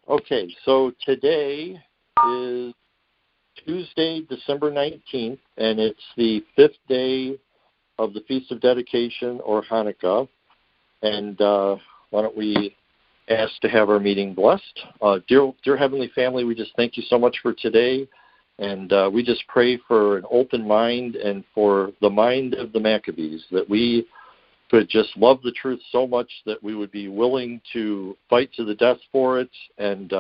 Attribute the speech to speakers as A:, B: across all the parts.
A: Okay, so today is Tuesday, December 19th, and it's the 5th day of the Feast of Dedication, or Hanukkah. And why don't we ask to have our meeting blessed. Dear Heavenly Family, we just thank you so much for today. And we just pray for an open mind and for the mind of the Maccabees, that we could just love the truth so much that we would be willing to fight to the death for it and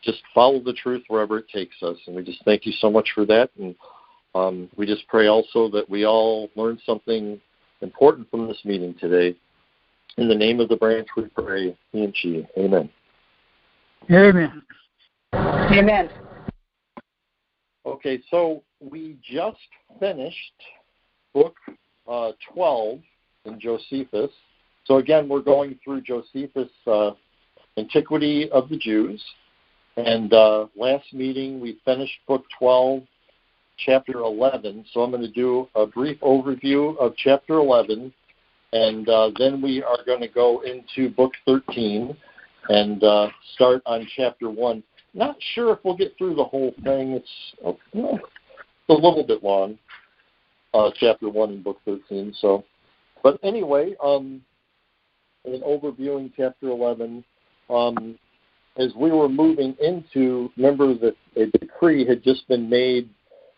A: just follow the truth wherever it takes us. And we just thank you so much for that. And we just pray also that we all learn something important from this meeting today. In the name of the branch we pray, he and she. Amen.
B: Amen.
C: Amen.
A: Okay, so we just finished book 12 in Josephus. So again, we're going through Josephus' Antiquity of the Jews. And last meeting, we finished book 12, chapter 11. So I'm going to do a brief overview of chapter 11. And then we are going to go into book 13 and start on chapter 1. Not sure if we'll get through the whole thing. It's a little bit long, chapter 1 in book 13. So, but anyway, in overviewing chapter 11, as we were moving into, remember that a decree had just been made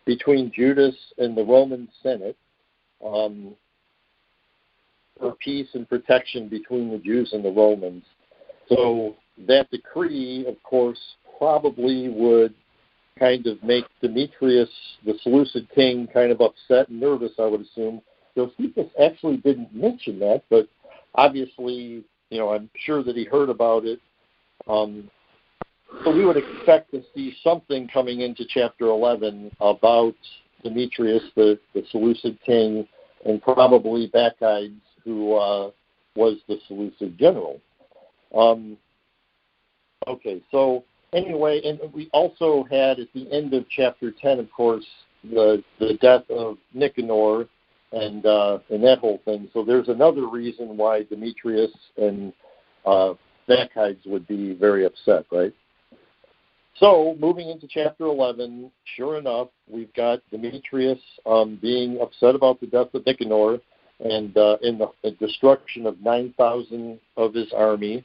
A: between Judas and the Roman Senate for peace and protection between the Jews and the Romans. So that decree, of course, probably would kind of make Demetrius, the Seleucid king, kind of upset and nervous, I would assume. Josephus actually didn't mention that, but obviously, I'm sure that he heard about it. So we would expect to see something coming into chapter 11 about Demetrius, the Seleucid king, and probably Bacchides, who was the Seleucid general. Okay, so anyway, and we also had at the end of chapter 10, of course, the death of Nicanor and that whole thing. So there's another reason why Demetrius and Bacchides would be very upset, right? So moving into chapter 11, sure enough, we've got Demetrius being upset about the death of Nicanor and in the destruction of 9,000 of his army.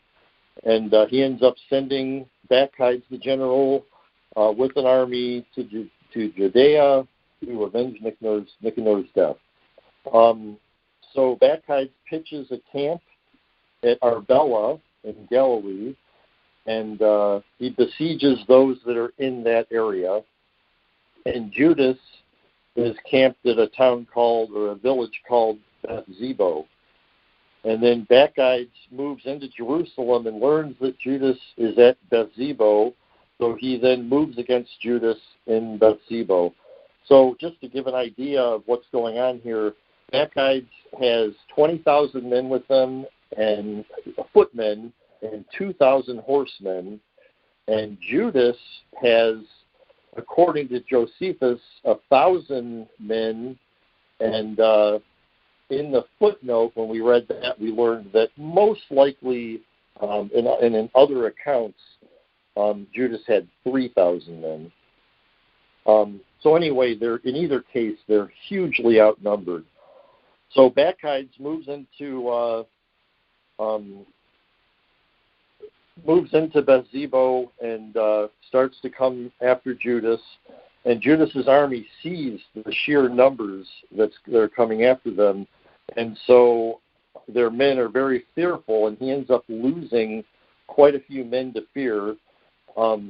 A: And he ends up sending Bacchides, the general, with an army to Judea to avenge Nicanor's death. So Bacchides pitches a camp at Arbela in Galilee, and he besieges those that are in that area. And Judas is camped at a town or a village called Zebo. And then Bacchides moves into Jerusalem and learns that Judas is at Zebo, so he then moves against Judas in Zebo. So just to give an idea of what's going on here, Bacchides has 20,000 men with them, and footmen, and 2,000 horsemen. And Judas has, according to Josephus, 1,000 men. And in the footnote, when we read that, we learned that most likely, and in other accounts, Judas had 3,000 men. So anyway, in either case, they're hugely outnumbered. So Bacchides moves into Zebo and starts to come after Judas. And Judas's army sees the sheer numbers that are coming after them. And so their men are very fearful, and he ends up losing quite a few men to fear.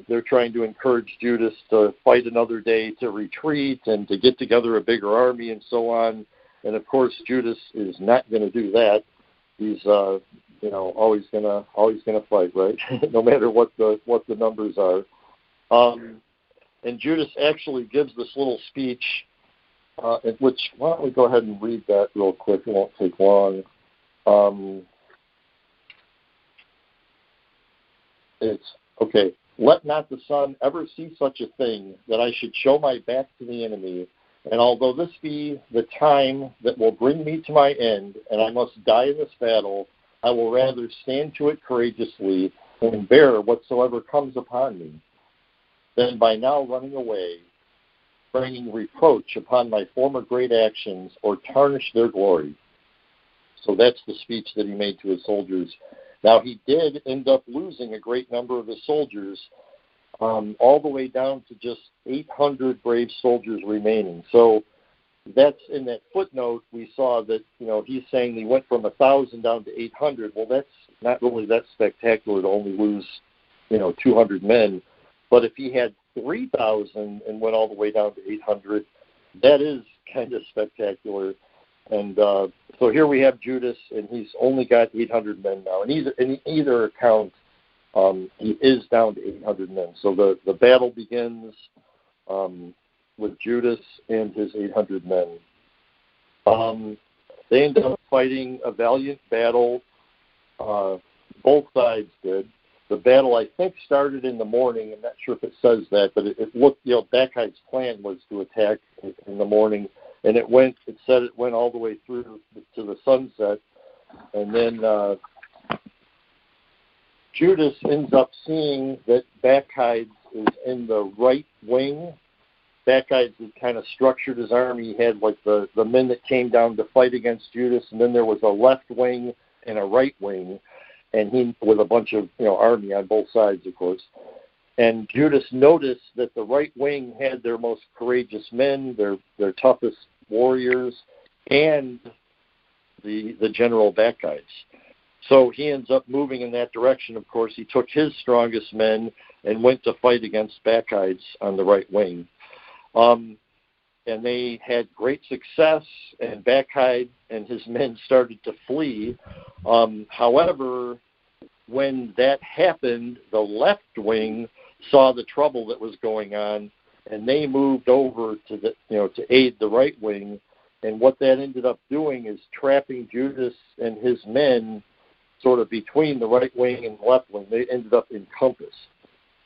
A: They're trying to encourage Judas to fight another day, to retreat, and to get together a bigger army, and so on. And of course, Judas is not going to do that. He's, always gonna fight, right? No matter what the numbers are. And Judas actually gives this little speech. Why don't we go ahead and read that real quick? It won't take long. It's, okay. Let not the sun ever see such a thing, that I should show my back to the enemy. And although this be the time that will bring me to my end, and I must die in this battle, I will rather stand to it courageously, and bear whatsoever comes upon me, than by now running away, bringing reproach upon my former great actions, or tarnish their glory. So that's the speech that he made to his soldiers. Now, he did end up losing a great number of his soldiers, all the way down to just 800 brave soldiers remaining. So that's in that footnote, we saw that, he's saying he went from 1,000 down to 800. Well, that's not really that spectacular to only lose, 200 men. But if he had 3,000 and went all the way down to 800, that is kind of spectacular. And so here we have Judas, and he's only got 800 men now. And in either account, he is down to 800 men. So the battle begins with Judas and his 800 men. They ended up fighting a valiant battle. Both sides did. The battle, I think, started in the morning. I'm not sure if it says that, but it looked, Bacchide's plan was to attack in the morning, and it said it went all the way through to the sunset, and then Judas ends up seeing that Bacchide is in the right wing. Bacchide had kind of structured his army. He had like the men that came down to fight against Judas, and then there was a left wing and a right wing, and he with a bunch of army on both sides, of course. And Judas noticed that the right wing had their most courageous men, their toughest warriors, and the general Bacchides. So he ends up moving in that direction. Of course, he took his strongest men and went to fight against Bacchides on the right wing. And they had great success, and Bacchide and his men started to flee. However, when that happened, the left wing saw the trouble that was going on, and they moved over to aid the right wing. And what that ended up doing is trapping Judas and his men sort of between the right wing and the left wing. They ended up in compass,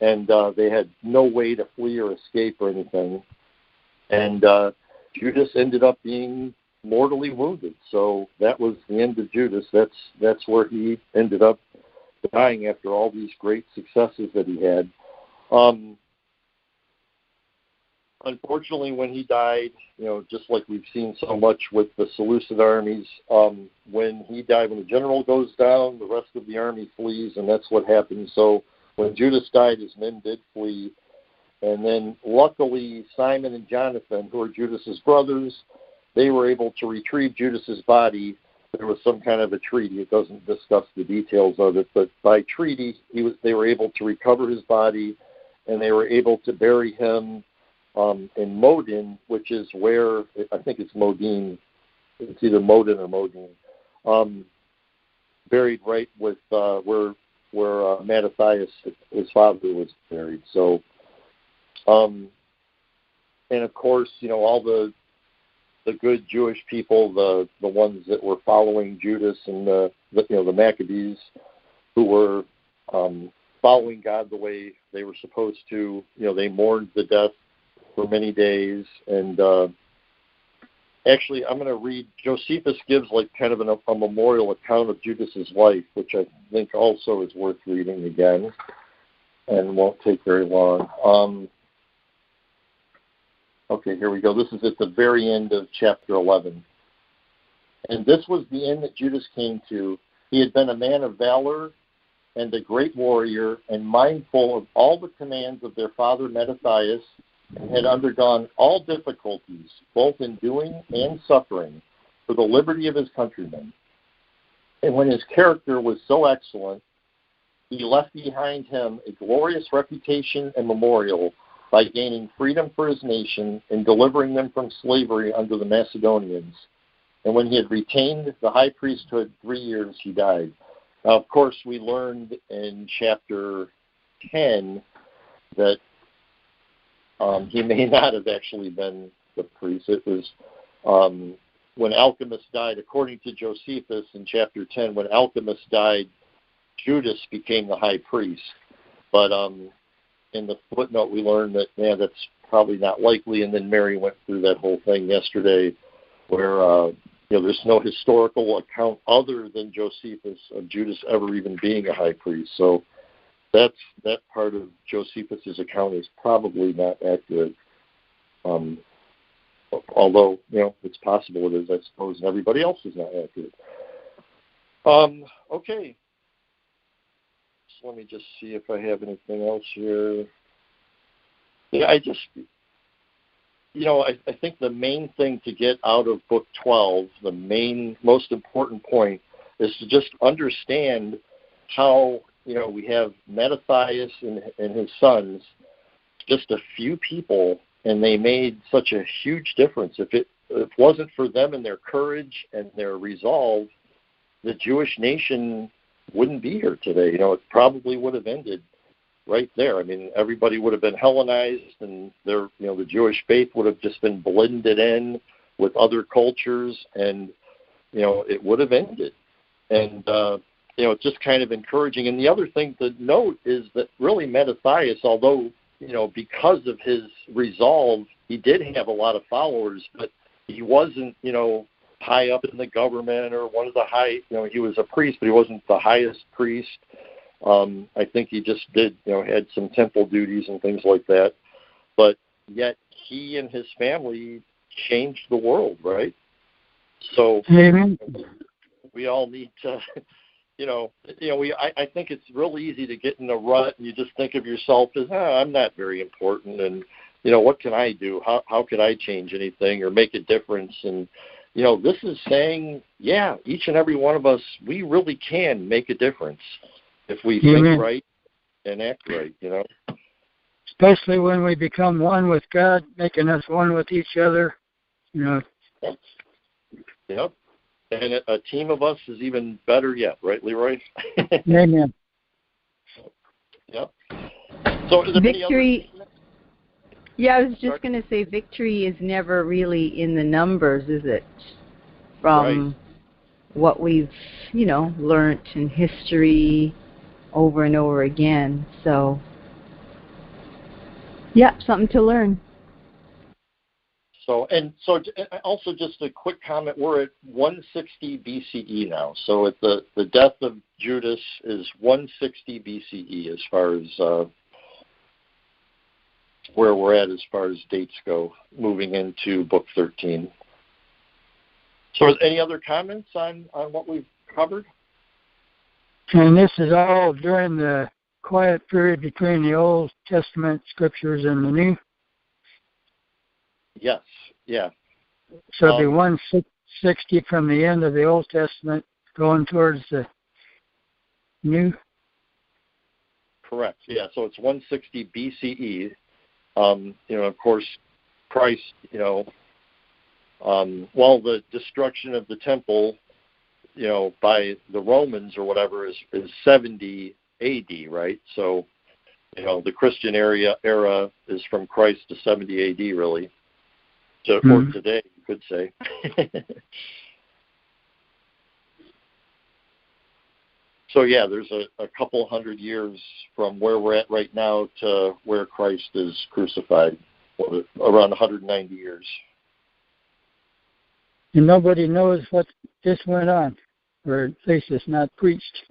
A: and they had no way to flee or escape or anything. And Judas ended up being mortally wounded. So that was the end of Judas. That's where he ended up dying after all these great successes that he had. Unfortunately, when he died, just like we've seen so much with the Seleucid armies, when he died, when the general goes down, the rest of the army flees, and that's what happened. So when Judas died, his men did flee. And then luckily, Simon and Jonathan, who are Judas's brothers, they were able to retrieve Judas's body. There was some kind of a treaty. It doesn't discuss the details of it, but by treaty, they were able to recover his body, and they were able to bury him in Modin, which is where, I think it's Modin. It's either Modin or Modin. Buried right with where Mattathias, his father, was buried. So, and of course, all the good Jewish people, the ones that were following Judas and the Maccabees, who were following God the way they were supposed to. They mourned the death for many days. And actually, I'm going to read. Josephus gives like kind of a memorial account of Judas's life, which I think also is worth reading again, and won't take very long. Okay, here we go. This is at the very end of chapter 11. And this was the end that Judas came to. He had been a man of valor and a great warrior, and mindful of all the commands of their father Mattathias, and had undergone all difficulties, both in doing and suffering, for the liberty of his countrymen. And when his character was so excellent, he left behind him a glorious reputation and memorial, by gaining freedom for his nation and delivering them from slavery under the Macedonians. And when he had retained the high priesthood 3 years, he died. Now, of course, we learned in chapter 10 that he may not have actually been the priest. It was when Alchemist died, according to Josephus in chapter 10, when Alchemist died, Judas became the high priest. But in the footnote, we learned that, that's probably not likely. And then Mary went through that whole thing yesterday where, there's no historical account other than Josephus of Judas ever even being a high priest. So that part of Josephus's account is probably not accurate. Although, it's possible it is, I suppose, and everybody else is not accurate. Okay. So let me just see if I have anything else here. Yeah, I think the main thing to get out of Book 12, the most important point, is to just understand how, we have Mattathias and his sons, just a few people, and they made such a huge difference. If it wasn't for them and their courage and their resolve, the Jewish nation wouldn't be here today. It probably would have ended right there. I mean, everybody would have been Hellenized, and the Jewish faith would have just been blended in with other cultures, and it would have ended. And it's just kind of encouraging. And the other thing to note is that really Mattathias, although because of his resolve, he did have a lot of followers, but he wasn't high up in the government or one of the high. He was a priest, but he wasn't the highest priest. I think he just had some temple duties and things like that. But yet he and his family changed the world, right? So we all need to, I think it's real easy to get in a rut and you just think of yourself as, I'm not very important, and what can I do? How could I change anything or make a difference? And this is saying, each and every one of us, we really can make a difference if we think right and act right,
B: Especially when we become one with God, making us one with each other,
A: Yep. And a team of us is even better yet, right, Leroy?
B: Amen.
A: Yep. So is there
C: victory.
A: Any other...
C: Yeah, I was just going to say victory is never really in the numbers, is it? From what we've, learned in history over and over again. So, something to learn.
A: So also just a quick comment, we're at 160 BCE now. So at the death of Judas is 160 BCE as far as where we're at as far as dates go, moving into Book 13. So any other comments on what we've covered?
B: And this is all during the quiet period between the Old Testament scriptures and the New?
A: Yes, yeah.
B: So it'll be 160 from the end of the Old Testament going towards the New?
A: Correct, yeah. So it's 160 BCE. Of course, Christ, the destruction of the temple, by the Romans or whatever is 70 AD, right? So, the Christian era is from Christ to 70 AD, really. Or today, you could say. So, there's a couple hundred years from where we're at right now to where Christ is crucified, around 190 years.
B: And nobody knows what this went on, or at least it's not preached.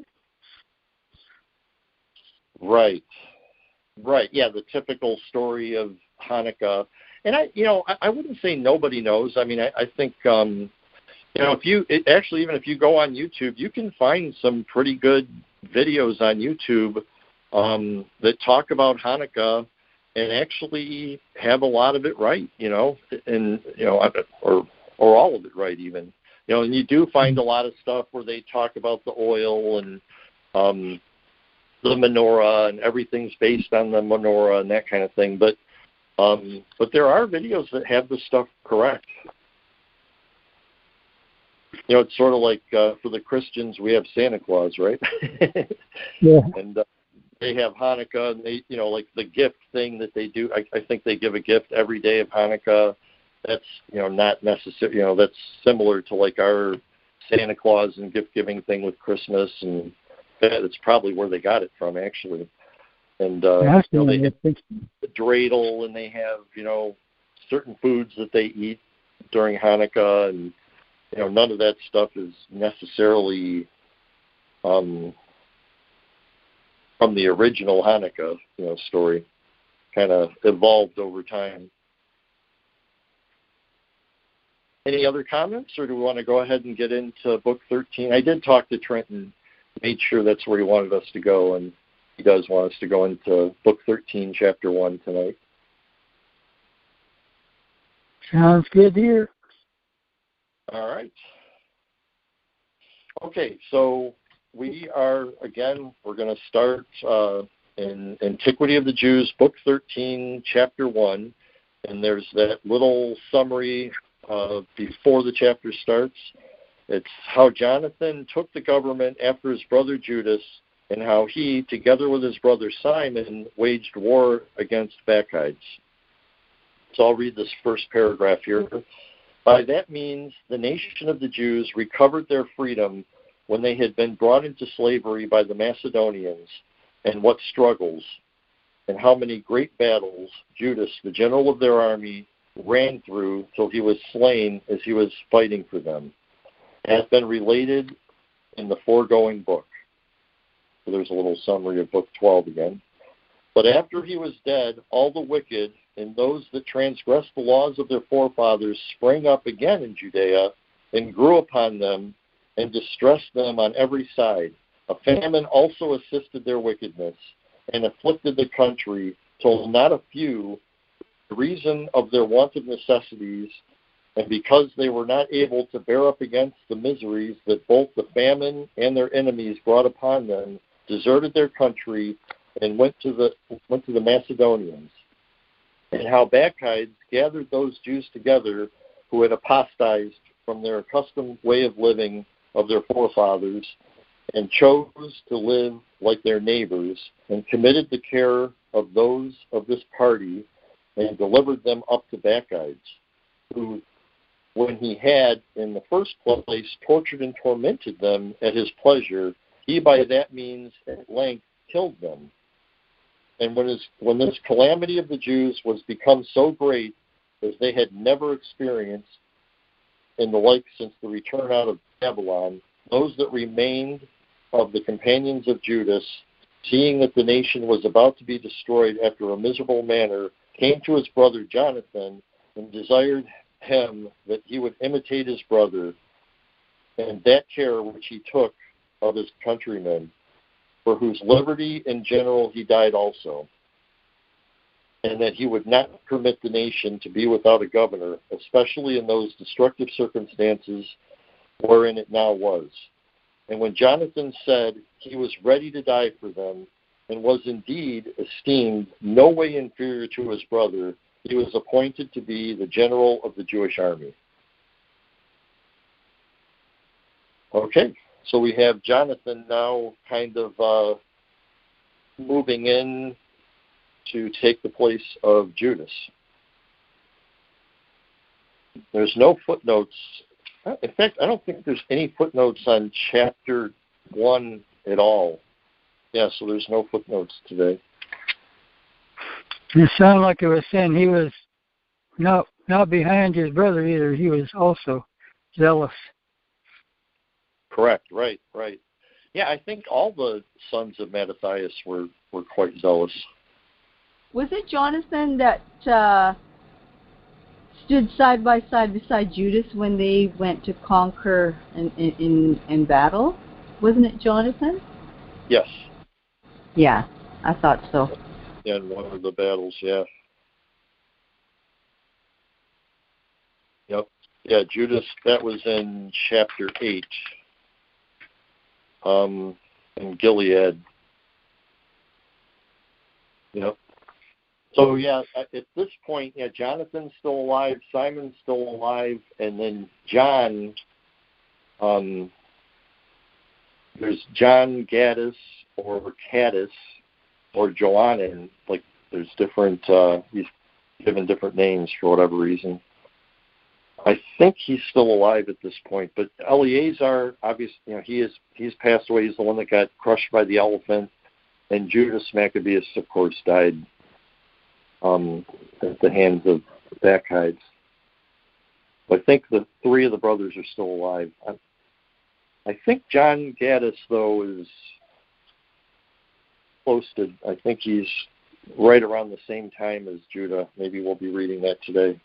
B: Right.
A: Yeah, the typical story of Hanukkah. And I wouldn't say nobody knows. I mean, I think, even if you go on YouTube, you can find some pretty good videos on YouTube that talk about Hanukkah and actually have a lot of it right, or all of it right even. And you do find a lot of stuff where they talk about the oil and the menorah, and everything's based on the menorah and that kind of thing. But there are videos that have this stuff correct. It's sort of like for the Christians, we have Santa Claus, right?
B: Yeah.
A: And they have Hanukkah, and they, like the gift thing that they do. I think they give a gift every day of Hanukkah. That's, not necessary. That's similar to like our Santa Claus and gift giving thing with Christmas, and that's probably where they got it from, actually. And they have the dreidel, and they have certain foods that they eat during Hanukkah, and none of that stuff is necessarily from the original Hanukkah, story. Kind of evolved over time. Any other comments, or do we want to go ahead and get into Book 13? I did talk to Trenton, made sure that's where he wanted us to go, and he does want us to go into Book 13, Chapter 1 tonight.
B: Sounds good here.
A: All right. Okay, so we're going to start in Antiquity of the Jews, Book 13, Chapter 1, and there's that little summary before the chapter starts. It's how Jonathan took the government after his brother Judas, and how he, together with his brother Simon, waged war against Bacchides. So I'll read this first paragraph here. By that means, the nation of the Jews recovered their freedom when they had been brought into slavery by the Macedonians, and what struggles, and how many great battles Judas, the general of their army, ran through till he was slain as he was fighting for them, has been related in the foregoing book. So there's a little summary of Book 12 again. But after he was dead, all the wicked and those that transgressed the laws of their forefathers sprang up again in Judea and grew upon them and distressed them on every side. A famine also assisted their wickedness and afflicted the country till not a few, the reason of their want of necessities, and because they were not able to bear up against the miseries that both the famine and their enemies brought upon them, deserted their country and went to the Macedonians. And how Bacchides gathered those Jews together who had apostatized from their accustomed way of living of their forefathers, and chose to live like their neighbors, and committed the care of those of this party, and delivered them up to Bacchides, who, when he had in the first place tortured and tormented them at his pleasure, he by that means at length killed them. And when this calamity of the Jews was become so great as they had never experienced in the like since the return out of Babylon, those that remained of the companions of Judas, seeing that the nation was about to be destroyed after a miserable manner, came to his brother Jonathan and desired him that he would imitate his brother, and that care which he took of his countrymen, for whose liberty in general he died also, and that he would not permit the nation to be without a governor, especially in those destructive circumstances wherein it now was. And when Jonathan said he was ready to die for them, and was indeed esteemed no way inferior to his brother, he was appointed to be the general of the Jewish army. Okay, so we have Jonathan now kind of moving in to take the place of Judas. There's no footnotes. In fact, I don't think there's any footnotes on chapter 1 at all. Yeah, so there's no footnotes today.
B: It sounded like it was saying he was not behind his brother either. He was also zealous.
A: Correct, right. Yeah, I think all the sons of Mattathias were quite zealous.
C: Was it Jonathan that stood side by side beside Judas when they went to conquer in battle? Wasn't it Jonathan?
A: Yes.
C: Yeah, I thought so.
A: Yeah, in one of the battles, yeah. Yep. Yeah, Judas, that was in chapter 8. In Gilead. Yep. So, yeah, at this point, yeah, Jonathan's still alive, Simon's still alive, and then John, there's John Gaddis or Caddis or Johanan, like there's different, he's given different names for whatever reason. I think he's still alive at this point, but Eleazar, obviously, he's passed away. He's the one that got crushed by the elephant, and Judas Maccabeus, of course, died at the hands of Bacchides. I think the three of the brothers are still alive. I think John Gaddis, though, close to, I think he's right around the same time as Judah. Maybe we'll be reading that today.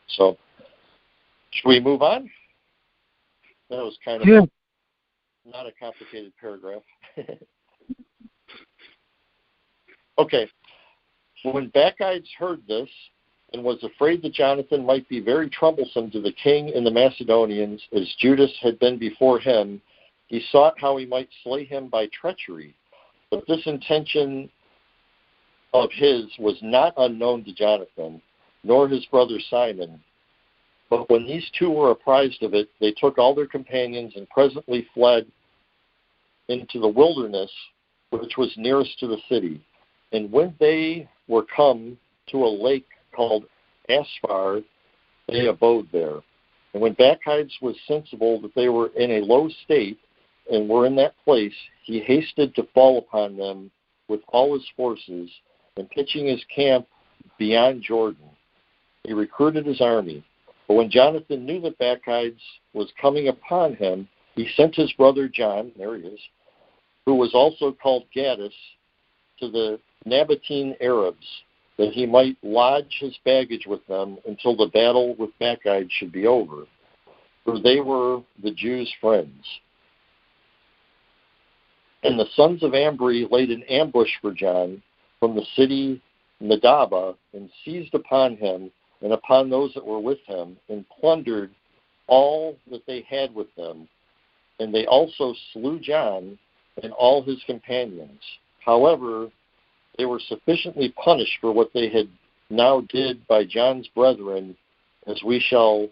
A: So, should we move on? That was kind of not a complicated paragraph. Okay. When Bacchides heard this and was afraid that Jonathan might be very troublesome to the king and the Macedonians, as Judas had been before him, he sought how he might slay him by treachery. But this intention of his was not unknown to Jonathan, nor his brother Simon. But when these two were apprised of it, they took all their companions and presently fled into the wilderness, which was nearest to the city. And when they were come to a lake called Asphar, they abode there. And when Bacchides was sensible that they were in a low state and were in that place, he hasted to fall upon them with all his forces, and pitching his camp beyond Jordan, he recruited his army. But when Jonathan knew that Bacchides was coming upon him, he sent his brother John, there he is, who was also called Gaddis, to the Nabatean Arabs, that he might lodge his baggage with them until the battle with Bacchides should be over, for they were the Jews' friends. And the sons of Ambri laid an ambush for John from the city Medaba, and seized upon him and upon those that were with him, and plundered all that they had with them. And they also slew John and all his companions. However, they were sufficiently punished for what they had now did by John's brethren, as we shall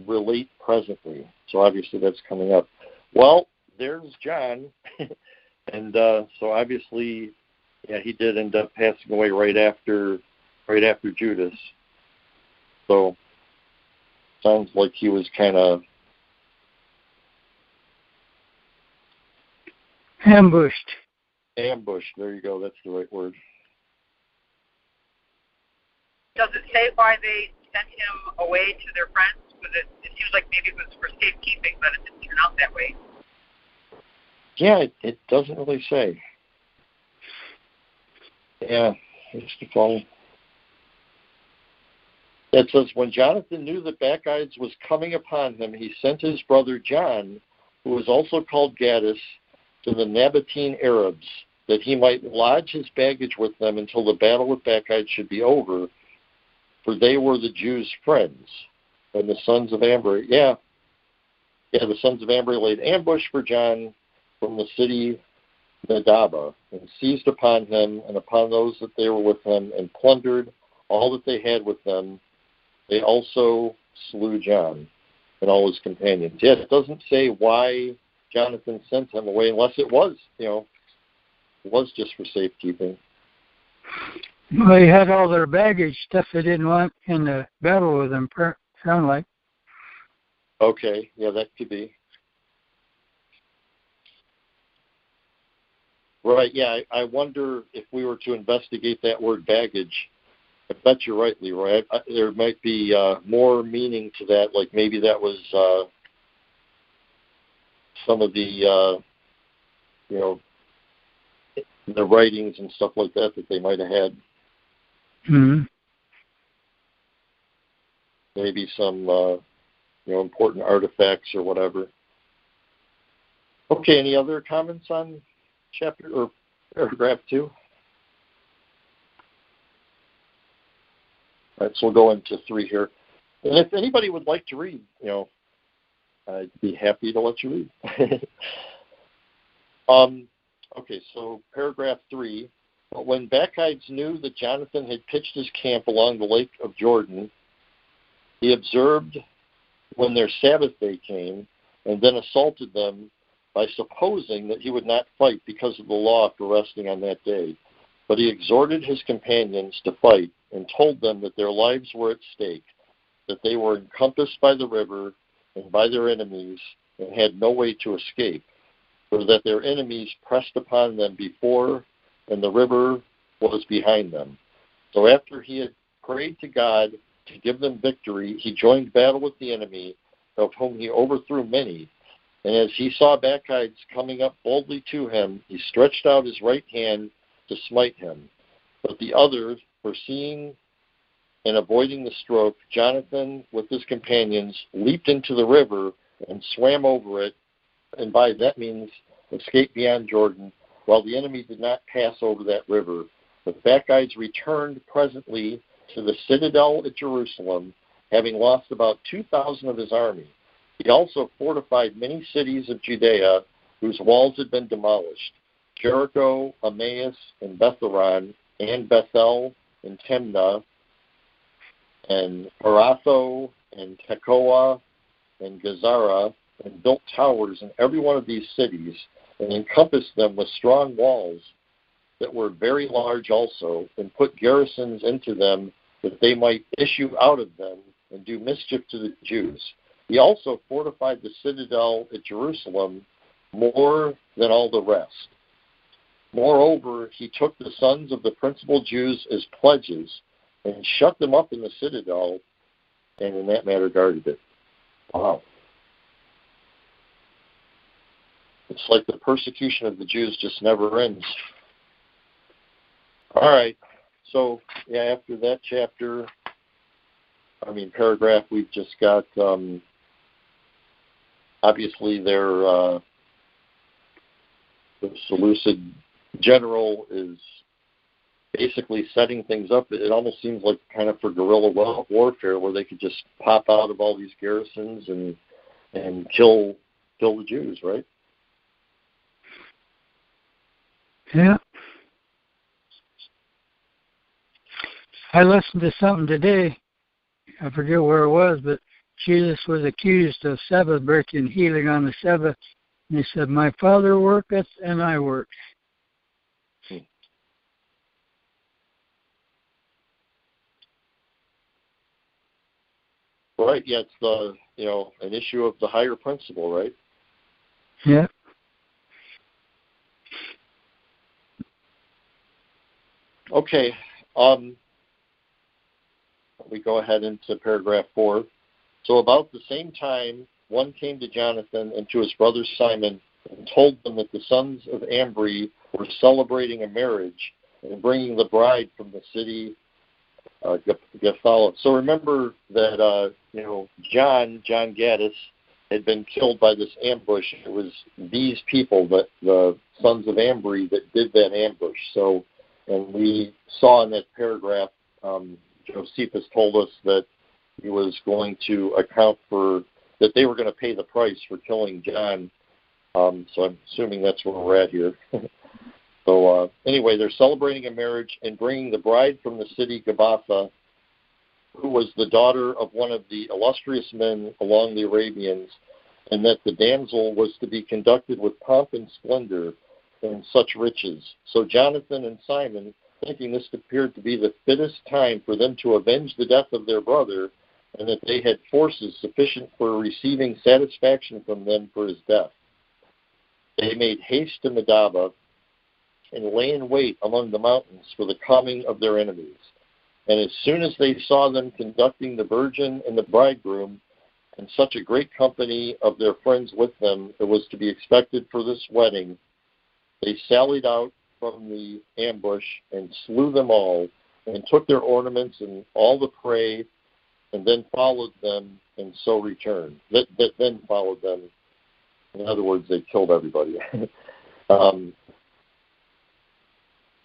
A: relate presently. So obviously that's coming up. Well, there's John. And so obviously, yeah, he did end up passing away right after Judas. So sounds like he was kind of
B: ambushed.
A: There you go. That's the right word.
D: Does it say why they sent him away to their friends? It seems like maybe it was for safekeeping, but it didn't turn out that way.
A: Yeah, it doesn't really say. Yeah, it's the phone. It says, when Jonathan knew that Bacchides was coming upon him, he sent his brother John, who was also called Gaddis, to the Nabatean Arabs, that he might lodge his baggage with them until the battle with Bacchides should be over, for they were the Jews' friends. And the sons of Ambri, the sons of Ambri laid ambush for John from the city Medaba, and seized upon him and upon those that they were with him, and plundered all that they had with them. They also slew John and all his companions. Yes, it doesn't say why Jonathan sent him away, unless it was, it was just for safekeeping.
B: Well, they had all their baggage, stuff they didn't want in the battle with them, sound like.
A: Okay, yeah, that could be. Right, yeah, I wonder if we were to investigate that word baggage. I bet you're right, Leroy. There might be more meaning to that, like maybe that was some of the, the writings and stuff like that they might have had.
B: Mm-hmm.
A: Maybe some, important artifacts or whatever. Okay, any other comments on chapter or paragraph 2? All right, so we'll go into 3 here. And if anybody would like to read, I'd be happy to let you read. Okay, so paragraph 3. But when Bacchides knew that Jonathan had pitched his camp along the lake of Jordan, he observed when their Sabbath day came, and then assaulted them by supposing that he would not fight because of the law for resting on that day. But he exhorted his companions to fight, and told them that their lives were at stake, that they were encompassed by the river and by their enemies, and had no way to escape, for that their enemies pressed upon them before, and the river was behind them. So after he had prayed to God to give them victory, he joined battle with the enemy, of whom he overthrew many, And as he saw Bacchides coming up boldly to him, he stretched out his right hand to smite him. But the other, foreseeing and avoiding the stroke, Jonathan, with his companions, leaped into the river and swam over it, and by that means escaped beyond Jordan, while the enemy did not pass over that river. But Bacchides returned presently to the citadel at Jerusalem, having lost about 2,000 of his army. He also fortified many cities of Judea, whose walls had been demolished: Jericho, Emmaus, and Betharon, and Bethel, and Timnah, and Paratho, and Tekoa, and Gazara, and built towers in every one of these cities, and encompassed them with strong walls that were very large also, and put garrisons into them, that they might issue out of them and do mischief to the Jews. He also fortified the citadel at Jerusalem more than all the rest. Moreover, he took the sons of the principal Jews as pledges, and shut them up in the citadel, and in that matter guarded it. Wow. It's like the persecution of the Jews just never ends. All right. So, after that paragraph, we've just got, obviously, the Seleucid general is basically setting things up. It almost seems like kind of for guerrilla warfare, where they could just pop out of all these garrisons and kill the Jews, right?
B: Yeah. I listened to something today. I forget where it was, but Jesus was accused of Sabbath breaking, healing on the Sabbath. And he said, "My Father worketh, and I work."
A: Right. Yeah, it's an issue of the higher principle, right?
B: Yeah.
A: Okay. We go ahead into paragraph 4. So about the same time, one came to Jonathan and to his brother Simon and told them that the sons of Ambri were celebrating a marriage and bringing the bride from the city Gathala. So remember that John Gaddis had been killed by this ambush. It was these people, the sons of Ambri, that did that ambush. So, and we saw in that paragraph, Josephus told us that he was going to account for that they were going to pay the price for killing John. So I'm assuming that's where we're at here. So anyway, they're celebrating a marriage and bringing the bride from the city Gabatha, who was the daughter of one of the illustrious men along the Arabians, and that the damsel was to be conducted with pomp and splendor and such riches. So Jonathan and Simon, thinking this appeared to be the fittest time for them to avenge the death of their brother, and that they had forces sufficient for receiving satisfaction from them for his death, they made haste to Medaba and lay in wait among the mountains for the coming of their enemies. And as soon as they saw them conducting the virgin and the bridegroom, and such a great company of their friends with them, it was to be expected for this wedding, they sallied out from the ambush and slew them all, and took their ornaments and all the prey, and then followed them, and so returned. That then followed them. In other words, they killed everybody.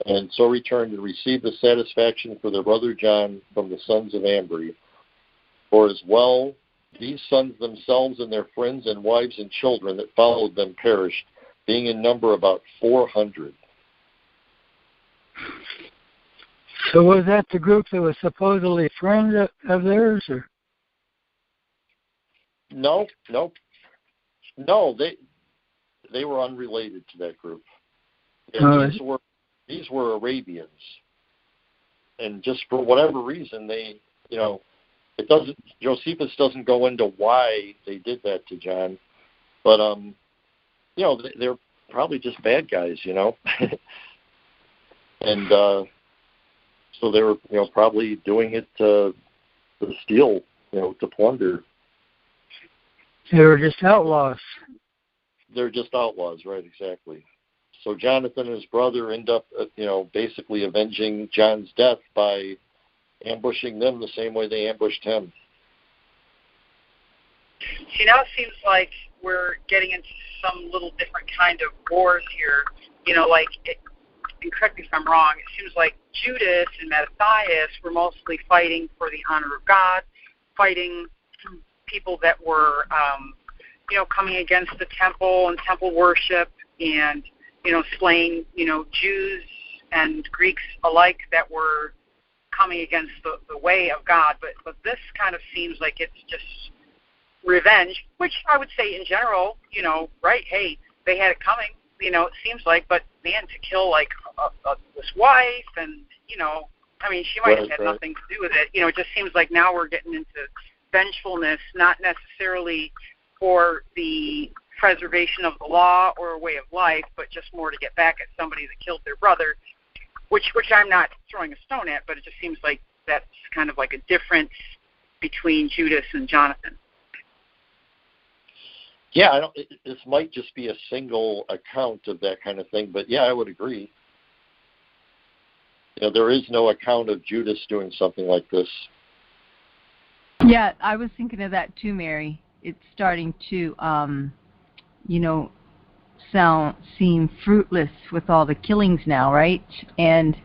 A: And so returned and received the satisfaction for their brother John from the sons of Ambri. For as well these sons themselves and their friends and wives and children that followed them perished, being in number about 400.
B: So was that the group that was supposedly friends of theirs, or?
A: No, they were unrelated to that group. These were Arabians, and just for whatever reason, Josephus doesn't go into why they did that to John, but they're probably just bad guys, and so they were probably doing it to steal, to plunder.
B: They were just outlaws.
A: they're just outlaws, right? Exactly. So Jonathan and his brother end up, basically avenging John's death by ambushing them the same way they ambushed him.
D: See, now it seems like we're getting into some little different kind of wars here. And correct me if I'm wrong, it seems like Judas and Matthias were mostly fighting for the honor of God, fighting people that were, coming against the temple and temple worship and, slaying, Jews and Greeks alike that were coming against the way of God. But this kind of seems like it's just revenge, which I would say in general, right, hey, they had it coming, it seems like, but man, to kill this wife and, she might have had nothing to do with it. It just seems like now we're getting into vengefulness, not necessarily for the preservation of the law or a way of life, but just more to get back at somebody that killed their brother, which I'm not throwing a stone at, but it just seems like that's kind of like a difference between Judas and Jonathan.
A: Yeah, this might just be a single account of that kind of thing, but yeah, I would agree. There is no account of Judas doing something like this.
C: Yeah, I was thinking of that too, Mary. It's starting to, seem fruitless with all the killings now, right? And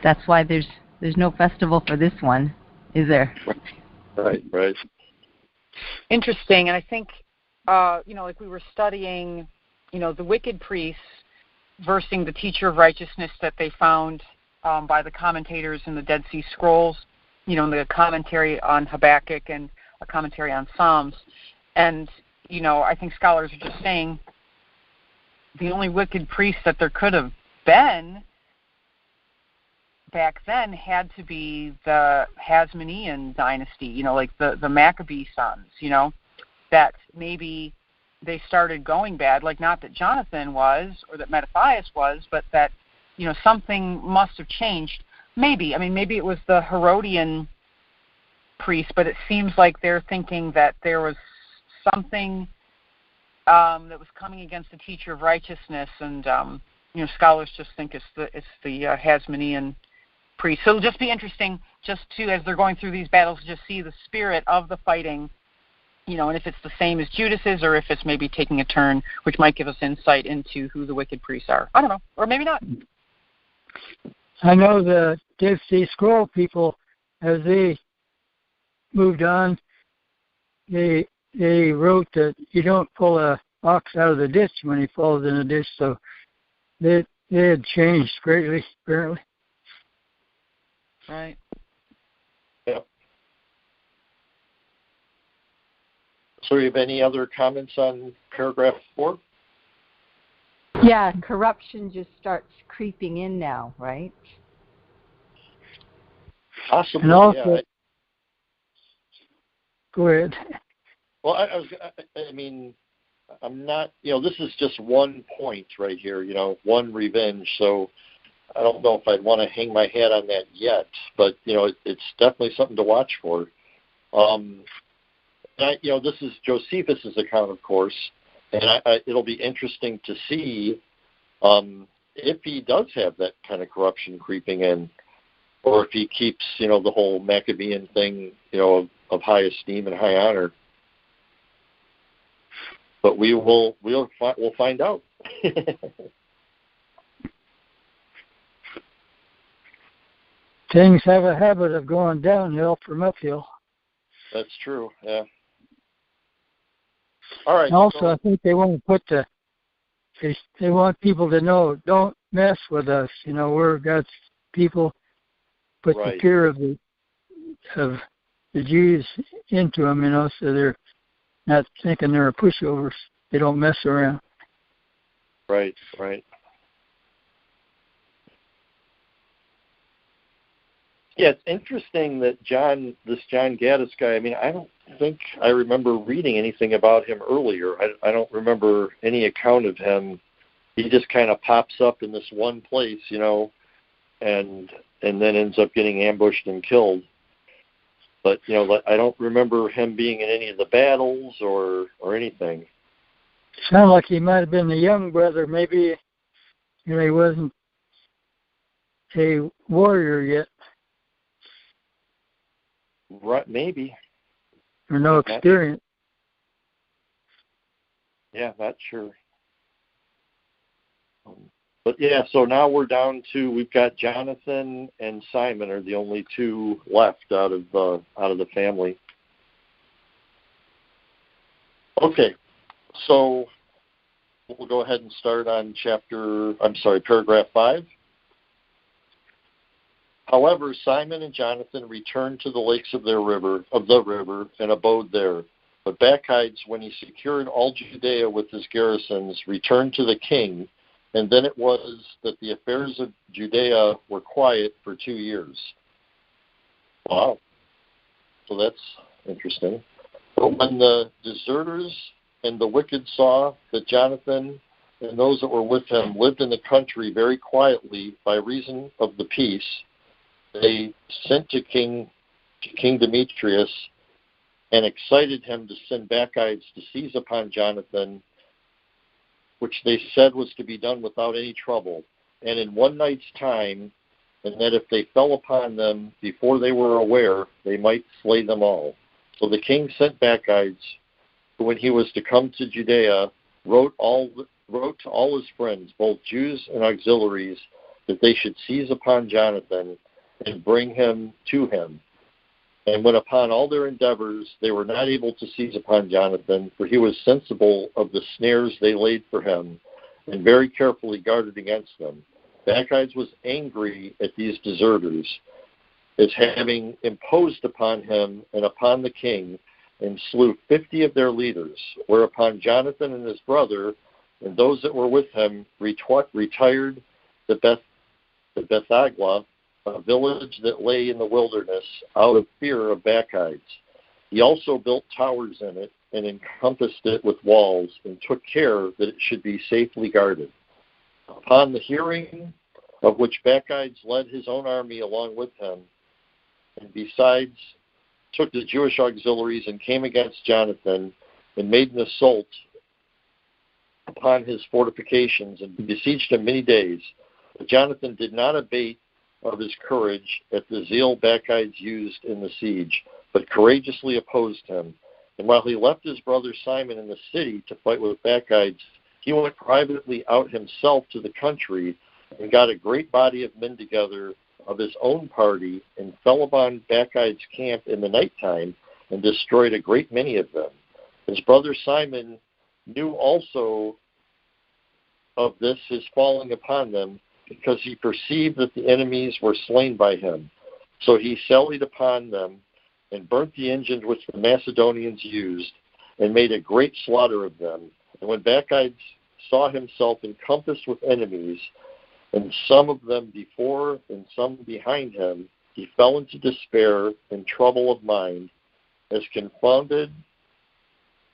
C: that's why there's no festival for this one, is there?
A: Right.
E: Interesting, and I think, like we were studying, the wicked priests versus the teacher of righteousness that they found by the commentators in the Dead Sea Scrolls, in the commentary on Habakkuk and a commentary on Psalms. And, I think scholars are just saying the only wicked priest that there could have been back then had to be the Hasmonean dynasty, like the Maccabee sons, that maybe they started going bad, like not that Jonathan was or that Matthias was, but that, something must have changed. Maybe it was the Herodian priest, but it seems like they're thinking that there was something that was coming against the teacher of righteousness, and, scholars just think it's the Hasmonean priest. So it'll just be interesting just to, as they're going through these battles, just see the spirit of the fighting, and if it's the same as Judas's or if it's maybe taking a turn, which might give us insight into who the wicked priests are. I don't know, or maybe not.
B: I know the Dead Sea Scroll people, as they moved on, they wrote that you don't pull a ox out of the ditch when he falls in the ditch, so they had changed greatly, apparently.
E: Right.
A: Yeah. So you have any other comments on paragraph 4?
C: Yeah, corruption just starts creeping in now, right?
A: Possibly,
B: and also,
A: yeah.
B: Go ahead.
A: Well, I'm not, this is just one point right here, one revenge, so I don't know if I'd want to hang my hat on that yet, but, it's definitely something to watch for. This is Josephus' account, of course, and it'll be interesting to see if he does have that kind of corruption creeping in, or if he keeps, the whole Maccabean thing, of high esteem and high honor. But we'll find out.
B: Things have a habit of going downhill from uphill.
A: That's true, yeah. All right.
B: And also, I think they want to put they want people to know, don't mess with us. We're God's people. Put
A: right.
B: the fear of the Jews into them, so they're not thinking they're pushovers. They don't mess around.
A: Right. Yeah, it's interesting that this John Gaddis guy, I don't think I remember reading anything about him earlier. I don't remember any account of him. He just kind of pops up in this one place, and then ends up getting ambushed and killed. But, I don't remember him being in any of the battles or anything.
B: Sounded like he might have been the young brother. Maybe he wasn't a warrior yet.
A: Right, maybe.
B: Or no experience.
A: Yeah, not sure. But yeah, so now we're down to, we've got Jonathan and Simon are the only two left out of the family. Okay, so we'll go ahead and start on paragraph 5. However, Simon and Jonathan returned to the lakes of the river and abode there. But Bacchides, when he secured all Judea with his garrisons, returned to the king, and then it was that the affairs of Judea were quiet for 2 years. Wow. So that's interesting. But when the deserters and the wicked saw that Jonathan and those that were with him lived in the country very quietly by reason of the peace, they sent to King Demetrius and excited him to send Bacchides to seize upon Jonathan, which they said was to be done without any trouble, and in one night's time, and that if they fell upon them before they were aware, they might slay them all. So the king sent Bacchides, who when he was to come to Judea, wrote to all his friends, both Jews and auxiliaries, that they should seize upon Jonathan and bring him to him. And when upon all their endeavors they were not able to seize upon Jonathan, for he was sensible of the snares they laid for him, and very carefully guarded against them, Bacchides was angry at these deserters, as having imposed upon him and upon the king, and slew 50 of their leaders, whereupon Jonathan and his brother and those that were with him retired to Bethagla, a village that lay in the wilderness, out of fear of Bacchides. He also built towers in it and encompassed it with walls, and took care that it should be safely guarded. Upon the hearing of which Bacchides led his own army along with him, and besides took the Jewish auxiliaries and came against Jonathan, and made an assault upon his fortifications, and besieged him many days. But Jonathan did not abate of his courage at the zeal Bacchides used in the siege, but courageously opposed him. And while he left his brother Simon in the city to fight with Bacchides, he went privately out himself to the country, and got a great body of men together of his own party, and fell upon Bacchides' camp in the nighttime, and destroyed a great many of them. His brother Simon knew also of this, his falling upon them, because he perceived that the enemies were slain by him. So he sallied upon them, and burnt the engines which the Macedonians used, and made a great slaughter of them. And when Bacchides saw himself encompassed with enemies, and some of them before and some behind him, he fell into despair and trouble of mind, as confounded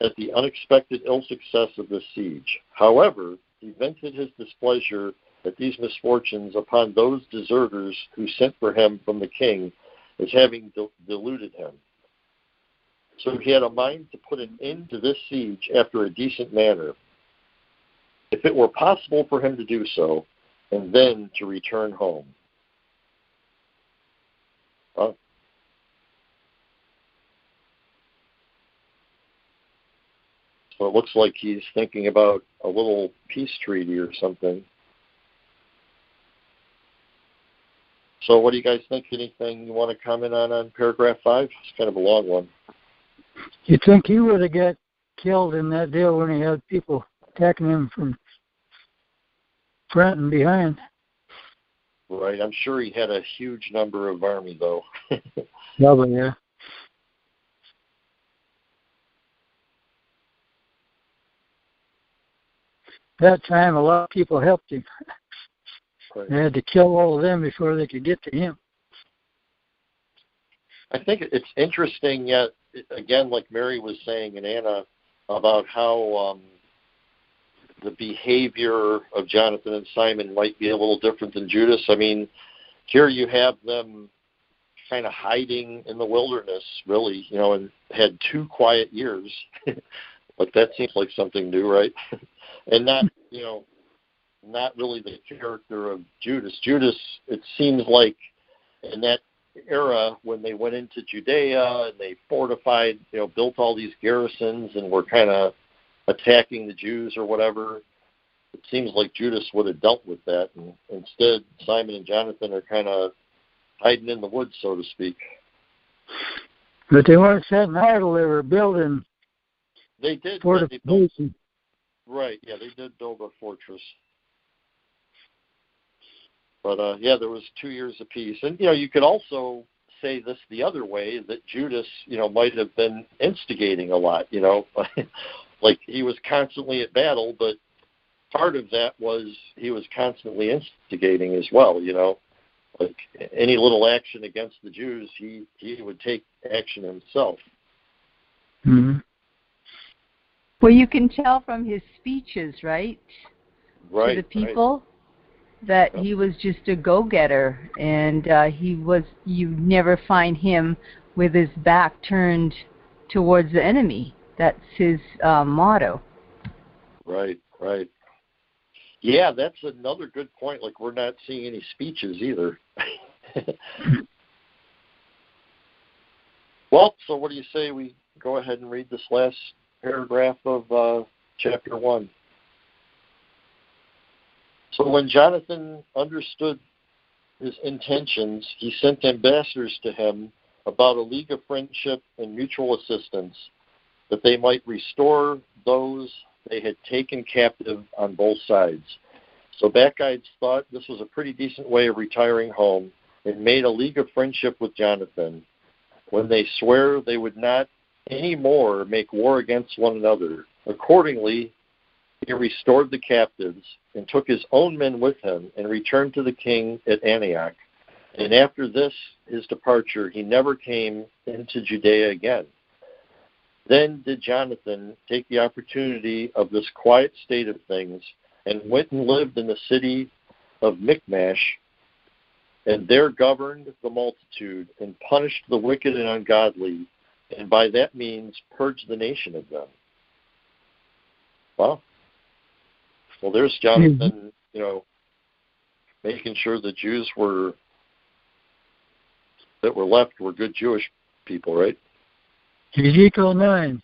A: at the unexpected ill success of this siege. However, he vented his displeasure at these misfortunes upon those deserters who sent for him from the king, as having deluded him. So he had a mind to put an end to this siege after a decent manner, if it were possible for him to do so, and then to return home. So it looks like he's thinking about a little peace treaty or something. So what do you guys think? Anything you want to comment on paragraph 5? It's kind of a long one.
B: You think he would have got killed in that deal when he had people attacking him from front and behind?
A: Right. I'm sure he had a huge number of army, though.
B: Probably, yeah. That time, a lot of people helped him. Right. They had to kill all of them before they could get to him.
A: I think it's interesting, yet again, like Mary was saying and Anna, about how the behavior of Jonathan and Simon might be a little different than Judas. I mean, here you have them kind of hiding in the wilderness, really, and had 2 quiet years But that seems like something new, right? And not, not really the character of Judas. Judas, it seems like in that era when they went into Judea and they fortified, built all these garrisons and were kind of attacking the Jews or whatever, it seems like Judas would have dealt with that. And instead, Simon and Jonathan are kind of hiding in the woods, so to speak.
B: But they weren't sitting idle. They were building.
A: They did.
B: Fortifications.
A: Right. Yeah, they did build a fortress. But, there was 2 years apiece. And, you could also say this the other way, that Judas, might have been instigating a lot, like he was constantly at battle, but part of that was he was constantly instigating as well, like any little action against the Jews, he would take action himself.
B: Mm-hmm.
C: Well, you can tell from his speeches, right?
A: Right.
C: To the people. Right. That he was just a go-getter, and you never find him with his back turned towards the enemy. That's his motto. Right.
A: Yeah, that's another good point. Like, we're not seeing any speeches either. Well, so what do you say we go ahead and read this last paragraph of chapter 1? So when Jonathan understood his intentions, he sent ambassadors to him about a league of friendship and mutual assistance, that they might restore those they had taken captive on both sides. So Bacchides thought this was a pretty decent way of retiring home, and made a league of friendship with Jonathan, when they swear they would not any more make war against one another. Accordingly, he restored the captives and took his own men with him and returned to the king at Antioch. And after this, his departure, he never came into Judea again. Then did Jonathan take the opportunity of this quiet state of things and went and lived in the city of Michmash, and there governed the multitude and punished the wicked and ungodly, and by that means purged the nation of them. Wow. Well, there's Jonathan, making sure the Jews that were left were good Jewish people, right?
B: Ezekiel 9.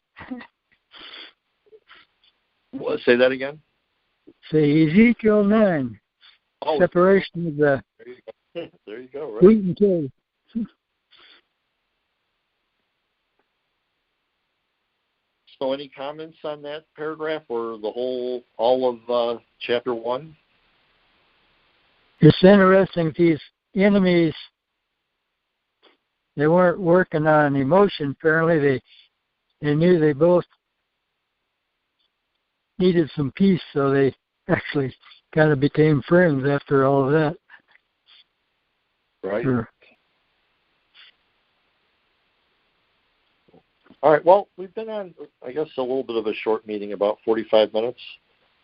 A: Say that again?
B: Say Ezekiel 9.
A: Oh,
B: separation of the
A: there you go, right?
B: wheat and tares.
A: So any comments on that paragraph or all of chapter 1?
B: It's interesting, these enemies, they weren't working on emotion. Apparently they knew they both needed some peace, so they actually kind of became friends after all of that.
A: Right.
B: Sure.
A: All right, well, we've been on, I guess, a little bit of a short meeting, about 45 minutes.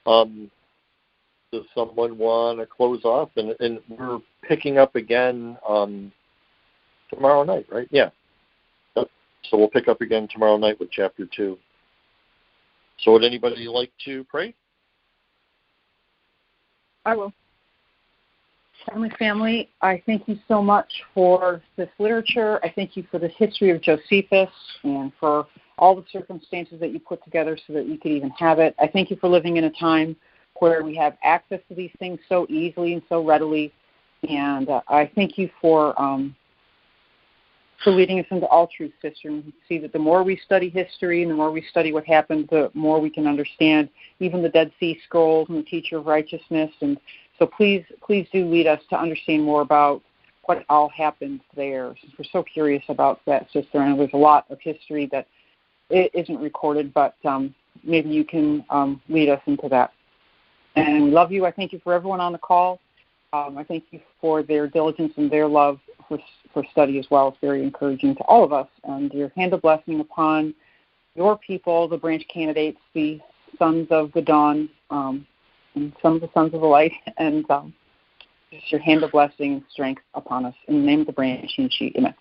A: Does someone want to close off? And we're picking up again tomorrow night, right? Yeah. Yep. So we'll pick up again tomorrow night with chapter 2. So would anybody like to pray?
D: I will. Heavenly Family, I thank you so much for this literature. I thank you for the history of Josephus and for all the circumstances that you put together so that you could even have it. I thank you for living in a time where we have access to these things so easily and so readily. And I thank you for leading us into all truth, sister. And see that the more we study history and the more we study what happened, the more we can understand even the Dead Sea Scrolls and the Teacher of Righteousness. And so please do lead us to understand more about what all happened there. Since we're so curious about that, sister, and there's a lot of history that it isn't recorded, but maybe you can lead us into that. And we love you. I thank you for everyone on the call. I thank you for their diligence and their love for study as well. It's very encouraging to all of us. And your hand of blessing upon your people, the branch candidates, the sons of the dawn, and some of the sons of the light, and just your hand of blessing and strength upon us. In the name of the branch, amen.